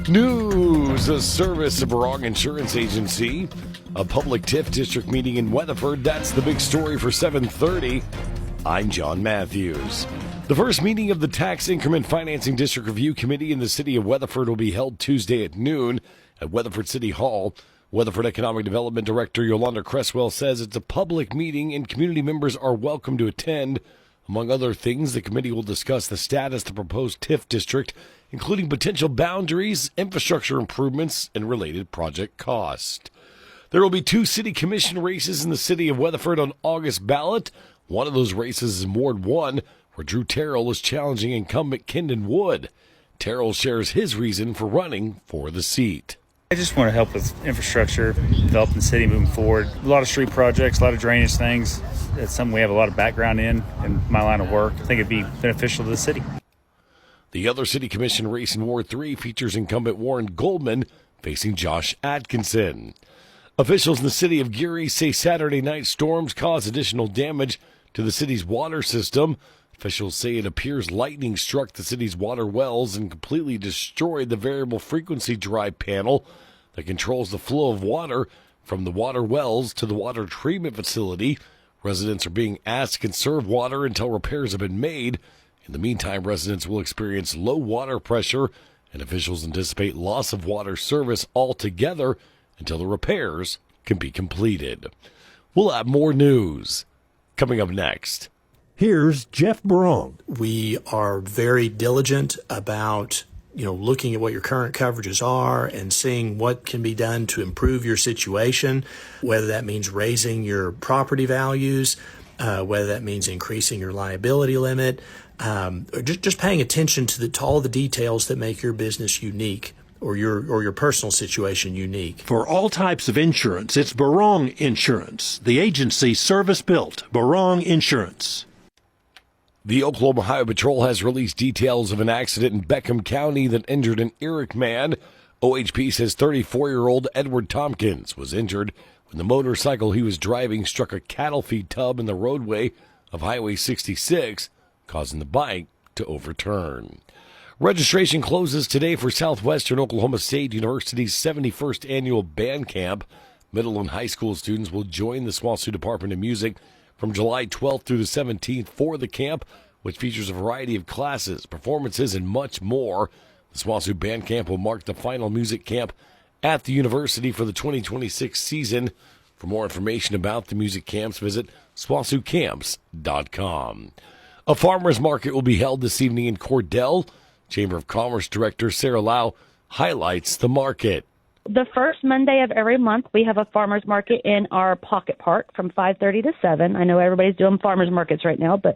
News, a service of Barong Insurance Agency, a public TIF district meeting in Weatherford. That's the big story for 7:30. I'm John Matthews. The first meeting of the Tax Increment Financing District Review Committee in the city of Weatherford will be held Tuesday at noon at Weatherford City Hall. Weatherford Economic Development Director Yolanda Cresswell says it's a public meeting and community members are welcome to attend. Among other things, the committee will discuss the status of the proposed TIF district, including potential boundaries, infrastructure improvements, and related project cost. There will be 2 city commission races in the city of Weatherford on August ballot. One of those races is in Ward 1, where Drew Terrell is challenging incumbent Kendon Wood. Terrell shares his reason for running for the seat. I just want to help with infrastructure, developing the city moving forward. A lot of street projects, a lot of drainage things. It's something we have a lot of background in my line of work. I think it'd be beneficial to the city. The other city commission race in Ward 3 features incumbent Warren Goldman facing Josh Atkinson. Officials in the city of Geary say Saturday night storms caused additional damage to the city's water system. Officials say it appears lightning struck the city's water wells and completely destroyed the variable frequency drive panel that controls the flow of water from the water wells to the water treatment facility. Residents are being asked to conserve water until repairs have been made. In the meantime, residents will experience low water pressure, and officials anticipate loss of water service altogether until the repairs can be completed. We'll have more news coming up next. Here's Jeff Barong. We are very diligent about, looking at what your current coverages are and seeing what can be done to improve your situation, whether that means raising your property values, whether that means increasing your liability limit, or just paying attention to all the details that make your business unique or your personal situation unique. For all types of insurance, it's Barong Insurance, the agency service-built. Barong Insurance. The Oklahoma Highway Patrol has released details of an accident in Beckham County that injured an Eric man. OHP says 34-year-old Edward Tompkins was injured when the motorcycle he was driving struck a cattle feed tub in the roadway of Highway 66, causing the bike to overturn. Registration closes today for Southwestern Oklahoma State University's 71st annual band camp. Middle and high school students will join the SWOSU Department of Music from July 12th through the 17th for the camp, which features a variety of classes, performances, and much more. The SWOSU Band Camp will mark the final music camp at the university for the 2026 season. For more information about the music camps, visit SWOSUcamps.com. A farmer's market will be held this evening in Cordell. Chamber of Commerce Director Sarah Lau highlights the market. The first Monday of every month, we have a farmer's market in our Pocket Park from 5:30 to 7. I know everybody's doing farmer's markets right now, but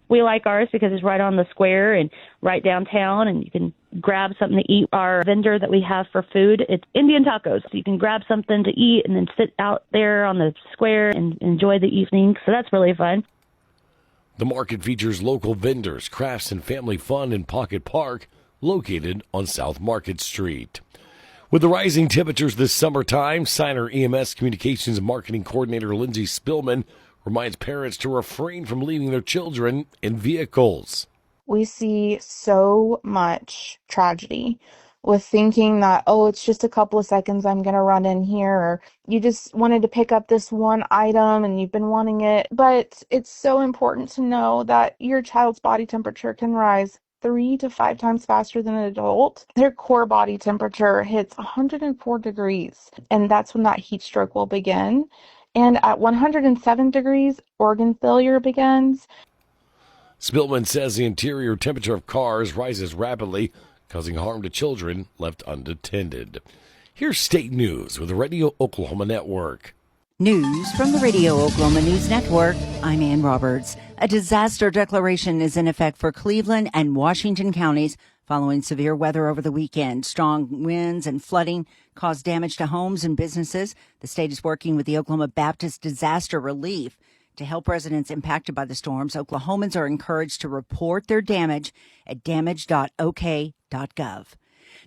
we like ours because it's right on the square and right downtown, and you can grab something to eat. Our vendor that we have for food, it's Indian tacos. So you can grab something to eat and then sit out there on the square and enjoy the evening. So that's really fun. The market features local vendors, crafts, and family fun in Pocket Park, located on South Market Street. With the rising temperatures this summertime, Signer EMS Communications and Marketing Coordinator Lindsay Spillman reminds parents to refrain from leaving their children in vehicles. We see so much tragedy with thinking that, it's just a couple of seconds, I'm going to run in here, or you just wanted to pick up this one item and you've been wanting it. But it's so important to know that your child's body temperature can rise 3 to 5 times faster than an adult. Their core body temperature hits 104 degrees, and that's when that heat stroke will begin. And at 107 degrees, organ failure begins. Spillman says the interior temperature of cars rises rapidly, causing harm to children left unattended. Here's state news with the Radio Oklahoma Network. News from the Radio Oklahoma News Network. I'm Ann Roberts. A disaster declaration is in effect for Cleveland and Washington counties following severe weather over the weekend. Strong winds and flooding caused damage to homes and businesses. The state is working with the Oklahoma Baptist Disaster Relief to help residents impacted by the storms. Oklahomans are encouraged to report their damage at damage.ok.gov.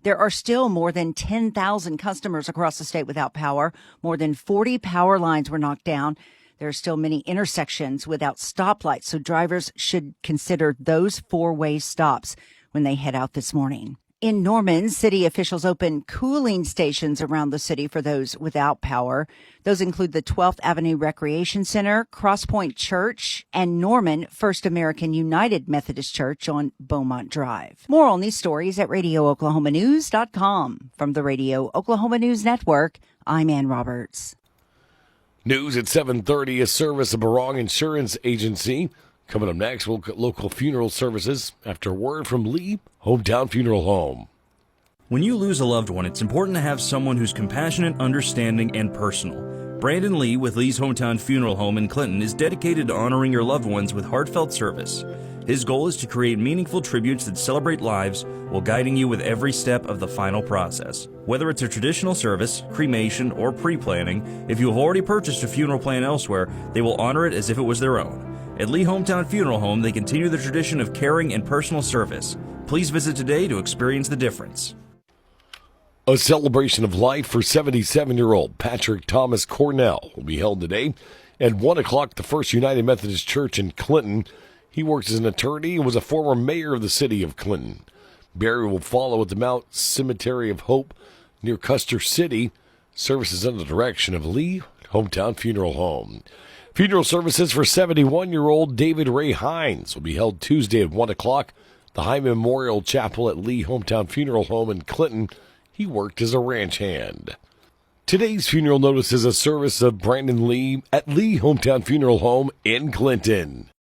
There are still more than 10,000 customers across the state without power. More than 40 power lines were knocked down. There are still many intersections without stoplights, so drivers should consider those four-way stops when they head out this morning. In Norman, city officials opened cooling stations around the city for those without power. Those include the 12th Avenue Recreation Center, Crosspoint Church, and Norman First American United Methodist Church on Beaumont Drive. More on these stories at RadioOklahomaNews.com. From the Radio Oklahoma News Network, I'm Ann Roberts. News at 7:30, a service of Barong Insurance Agency. Coming up next, we'll get local funeral services after word from Lee Hometown Funeral Home. When you lose a loved one, it's important to have someone who's compassionate, understanding, and personal. Brandon Lee with Lee's Hometown Funeral Home in Clinton is dedicated to honoring your loved ones with heartfelt service. His goal is to create meaningful tributes that celebrate lives while guiding you with every step of the final process. Whether it's a traditional service, cremation, or pre-planning, if you have already purchased a funeral plan elsewhere, they will honor it as if it was their own. At Lee Hometown Funeral Home, they continue the tradition of caring and personal service. Please visit today to experience the difference. A celebration of life for 77-year-old Patrick Thomas Cornell will be held today at 1 o'clock at the First United Methodist Church in Clinton. He works as an attorney and was a former mayor of the city of Clinton. Burial will follow at the Mount Cemetery of Hope near Custer City. Services under the direction of Lee Hometown Funeral Home. Funeral services for 71-year-old David Ray Hines will be held Tuesday at 1 o'clock. The High Memorial Chapel at Lee Hometown Funeral Home in Clinton. He worked as a ranch hand. Today's funeral notice is a service of Brandon Lee at Lee Hometown Funeral Home in Clinton.